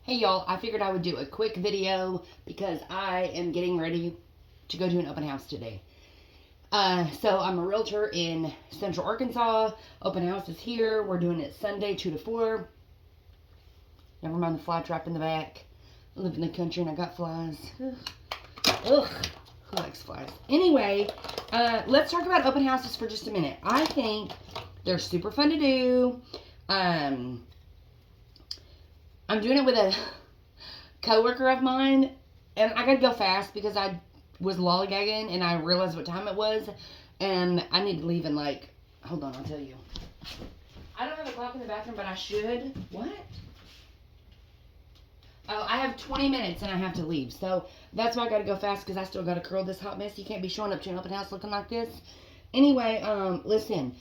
Hey y'all, I figured I would do a quick video because I am getting ready to go to an open house today. So I'm a realtor in Central Arkansas. Open house is here. We're doing it Sunday 2 to 4. Never mind the fly trap in the back. I live in the country and I got flies. Ugh. Who likes flies? Anyway, let's talk about open houses for just a minute. I think they're super fun to do. I'm doing it with a coworker of mine, and I gotta go fast because I was lollygagging and I realized what time it was, and I need to leave in like, hold on, I'll tell you. I don't have a clock in the bathroom, but I should. What? Oh, I have 20 minutes and I have to leave, so that's why I gotta go fast because I still gotta curl this hot mess. You can't be showing up to an open house looking like this. Anyway, listen.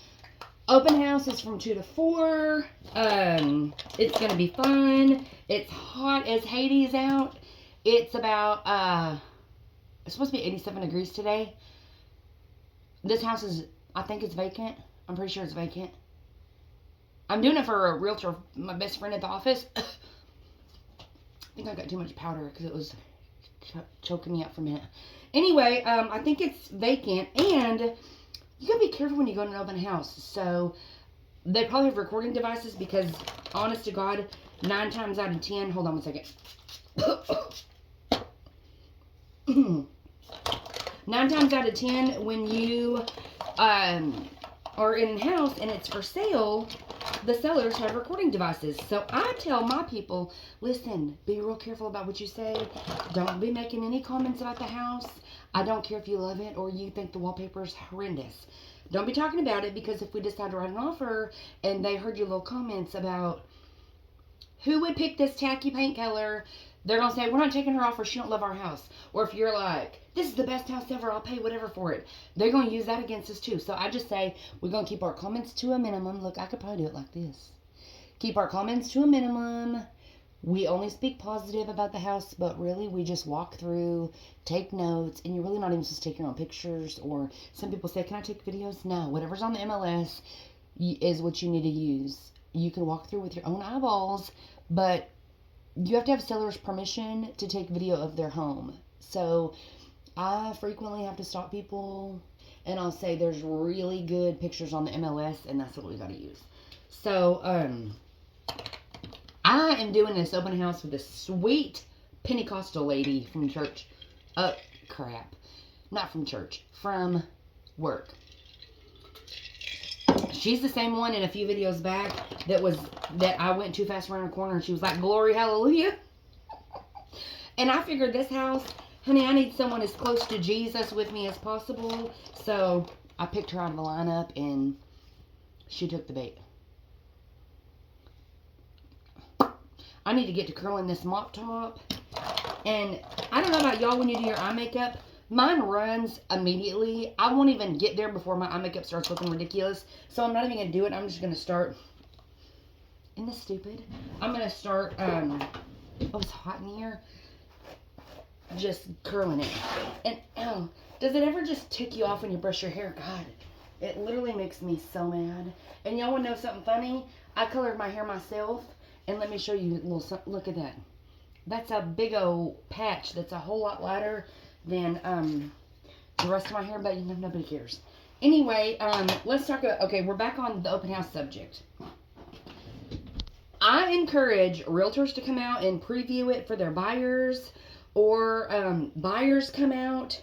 Open house is from 2 to 4. It's going to be fun. It's hot as Hades out. It's about, it's supposed to be 87 degrees today. This house is, I think it's vacant. I'm pretty sure it's vacant. I'm doing it for a realtor, my best friend at the office. I think I got too much powder because it was choking me up for a minute. Anyway, I think it's vacant, and you gotta be careful when you go to an open house. So they probably have recording devices because, honest to God, 9 times out of 10, hold on one second. 9 times out of 10, when you are in a house and it's for sale, the sellers have recording devices. So I tell my people, listen, be real careful about what you say. Don't be making any comments about the house. I don't care if you love it or you think the wallpaper is horrendous. Don't be talking about it, because if we decide to write an offer and they heard your little comments about who would pick this tacky paint color, they're going to say, we're not taking her offer. She don't love our house. Or if you're like, this is the best house ever, I'll pay whatever for it, they're going to use that against us too. So I just say, we're going to keep our comments to a minimum. Look, I could probably do it like this. Keep our comments to a minimum. We only speak positive about the house, but really we just walk through, take notes, and you're really not even supposed to take your own pictures. Or some people say, can I take videos? No, whatever's on the MLS is what you need to use. You can walk through with your own eyeballs, but you have to have seller's permission to take video of their home. So I frequently have to stop people, and I'll say there's really good pictures on the MLS, and that's what we got to use. So, I am doing this open house with a sweet Pentecostal lady from church. Crap. Not from church. From work. She's the same one in a few videos back that I went too fast around the corner and she was like, glory, hallelujah. And I figured this house, honey, I need someone as close to Jesus with me as possible. So I picked her out of the lineup and she took the bait. I need to get to curling this mop top. And I don't know about y'all when you do your eye makeup. Mine runs immediately. I won't even get there before my eye makeup starts looking ridiculous. So I'm not even going to do it. I'm just going to start. Isn't this stupid? I'm going to start, oh, it's hot in here. Just curling it. And, oh, does it ever just tick you off when you brush your hair? God, it literally makes me so mad. And y'all want to know something funny? I colored my hair myself. And let me show you a little, look at that. That's a big old patch that's a whole lot lighter than the rest of my hair, but nobody cares. Anyway, let's talk about, okay, we're back on the open house subject. I encourage realtors to come out and preview it for their buyers, or buyers come out.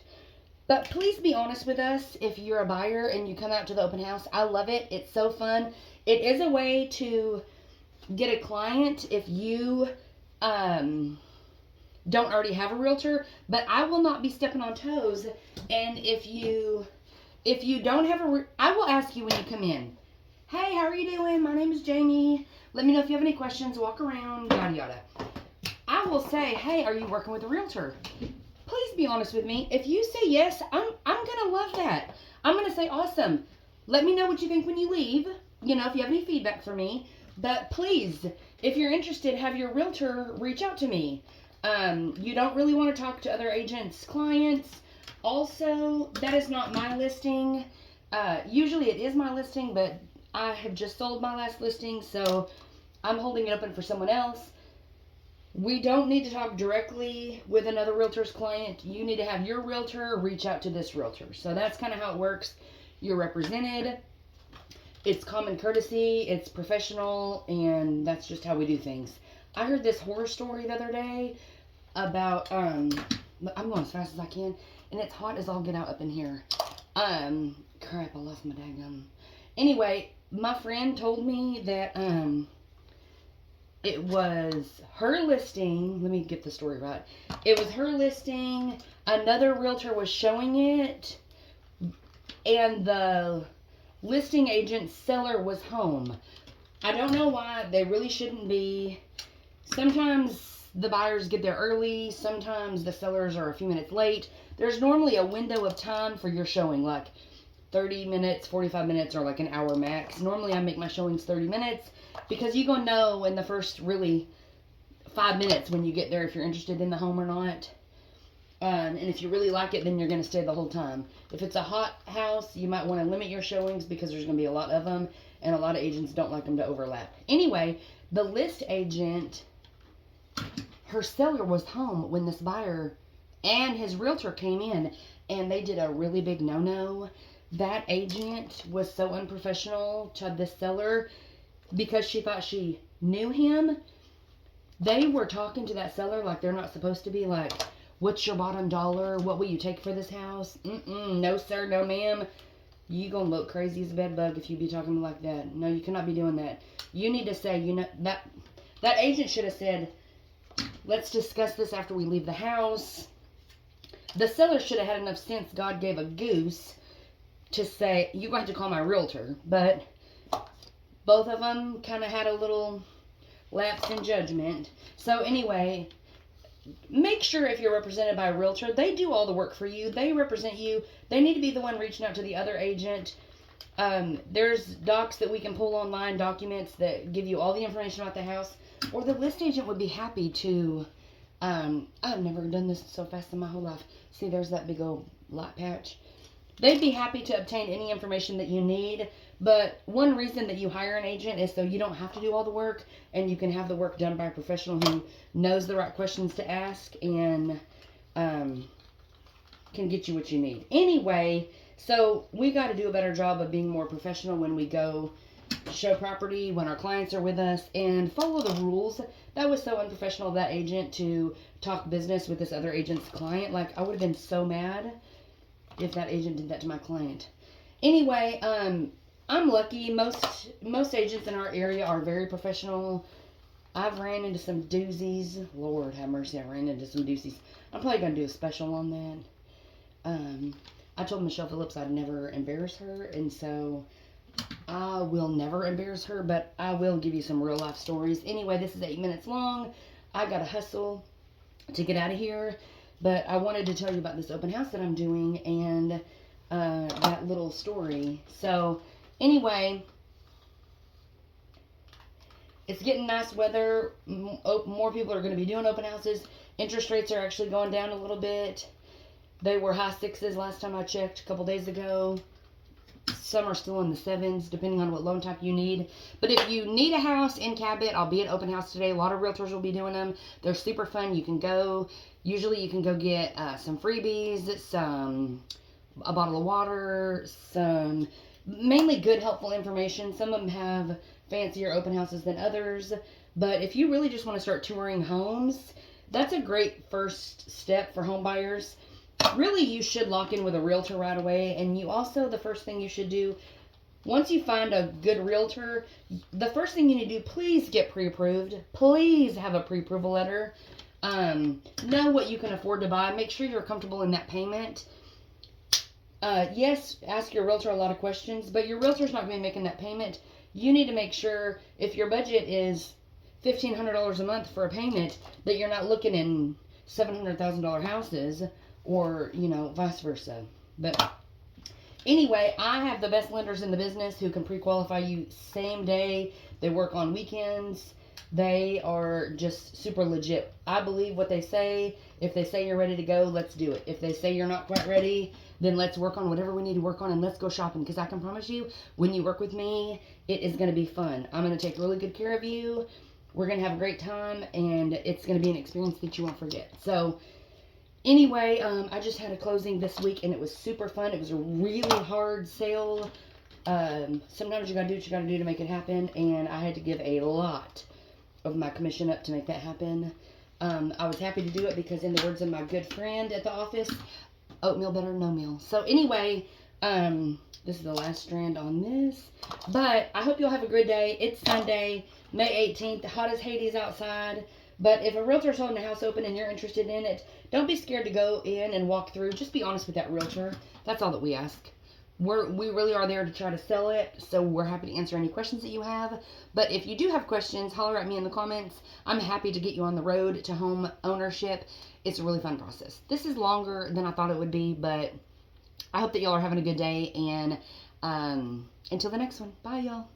But please be honest with us if you're a buyer and you come out to the open house. I love it. It's so fun. It is a way to get a client if you don't already have a realtor, but I will not be stepping on toes. And if you don't have I will ask you when you come in, hey, how are you doing? My name is Jamie. Let me know if you have any questions. Walk around, yada yada. I will say, hey, are you working with a realtor? Please be honest with me. If you say yes, I'm gonna love that. I'm gonna say awesome. Let me know what you think when you leave. You know, if you have any feedback for me. But please, if you're interested, have your realtor reach out to me. You don't really want to talk to other agents' clients. Also, that is not my listing. Usually it is my listing, but I have just sold my last listing, so I'm holding it open for someone else. We don't need to talk directly with another realtor's client. You need to have your realtor reach out to this realtor. So that's kind of how it works. You're represented. It's common courtesy. It's professional. And that's just how we do things. I heard this horror story the other day about, I'm going as fast as I can. And it's hot as all get out up in here. Crap, I lost my daggum. Anyway, my friend told me that, it was her listing. Let me get the story right. It was her listing. Another realtor was showing it. And the listing agent's seller was home. I don't know why. They really shouldn't be. Sometimes the buyers get there early. Sometimes the sellers are a few minutes late. There's normally a window of time for your showing. Like 30 minutes, 45 minutes, or like an hour max. Normally I make my showings 30 minutes. Because you're going to know in the first really 5 minutes when you get there if you're interested in the home or not. And if you really like it, then you're going to stay the whole time. If it's a hot house, you might want to limit your showings because there's going to be a lot of them. And a lot of agents don't like them to overlap. Anyway, the list agent, her seller was home when this buyer and his realtor came in. And they did a really big no-no. That agent was so unprofessional to the seller. Because she thought she knew him, they were talking to that seller like they're not supposed to be. Like, what's your bottom dollar? What will you take for this house? No, sir, no, ma'am. You gonna look crazy as a bed bug if you be talking like that. No, you cannot be doing that. You need to say, you know, that agent should have said, let's discuss this after we leave the house. The seller should have had enough sense. God gave a goose to say, you're going to have to call my realtor. But both of them kind of had a little lapse in judgment. So anyway, make sure if you're represented by a realtor, they do all the work for you. They represent you. They need to be the one reaching out to the other agent. There's docs that we can pull online, documents that give you all the information about the house. Or the list agent would be happy to, I've never done this so fast in my whole life. See, there's that big old light patch. They'd be happy to obtain any information that you need. But one reason that you hire an agent is so you don't have to do all the work and you can have the work done by a professional who knows the right questions to ask and can get you what you need. Anyway, so we got to do a better job of being more professional when we go show property, when our clients are with us, and follow the rules. That was so unprofessional of that agent to talk business with this other agent's client. Like, I would have been so mad if that agent did that to my client. Anyway, I'm lucky. Most agents in our area are very professional. I've ran into some doozies. Lord have mercy, I ran into some doozies. I'm probably going to do a special on that. I told Michelle Phillips I'd never embarrass her, and so I will never embarrass her, but I will give you some real life stories. Anyway, this is 8 minutes long. I got to hustle to get out of here, but I wanted to tell you about this open house that I'm doing and that little story. So anyway, it's getting nice weather. More people are going to be doing open houses. Interest rates are actually going down a little bit. They were high 6s last time I checked a couple days ago. Some are still in the 7s, depending on what loan type you need. But if you need a house in Cabot, I'll be at open house today. A lot of realtors will be doing them. They're super fun. You can go. Usually you can go get some freebies, a bottle of water, some mainly good, helpful information. Some of them have fancier open houses than others. But if you really just want to start touring homes, that's a great first step for home buyers. Really, you should lock in with a realtor right away. And you also, the first thing you should do, once you find a good realtor, the first thing you need to do, please get pre-approved. Please have a pre-approval letter. Know what you can afford to buy. Make sure you're comfortable in that payment. Yes, ask your realtor a lot of questions, but your realtor's not going to be making that payment. You need to make sure if your budget is $1,500 a month for a payment, that you're not looking in $700,000 houses, or, you know, vice versa. But anyway, I have the best lenders in the business who can pre-qualify you same day. They work on weekends. They are just super legit. I believe what they say. If they say you're ready to go, let's do it. If they say you're not quite ready, then let's work on whatever we need to work on and let's go shopping. Because I can promise you, when you work with me, it is going to be fun. I'm going to take really good care of you. We're going to have a great time, and it's going to be an experience that you won't forget. So, anyway, I just had a closing this week, and it was super fun. It was a really hard sale. Sometimes you got to do what you got to do to make it happen, and I had to give a lot of my commission up to make that happen. I was happy to do it because, in the words of my good friend at the office, oatmeal better than no meal. So, anyway, this is the last strand on this. But I hope you'll have a good day. It's Sunday, May 18th. Hot as Hades outside. But if a realtor's holding a house open and you're interested in it, don't be scared to go in and walk through. Just be honest with that realtor. That's all that we ask. We really are there to try to sell it. So we're happy to answer any questions that you have. But if you do have questions, holler at me in the comments. I'm happy to get you on the road to home ownership. It's a really fun process. This is longer than I thought it would be, but I hope that y'all are having a good day, and until the next one, bye y'all.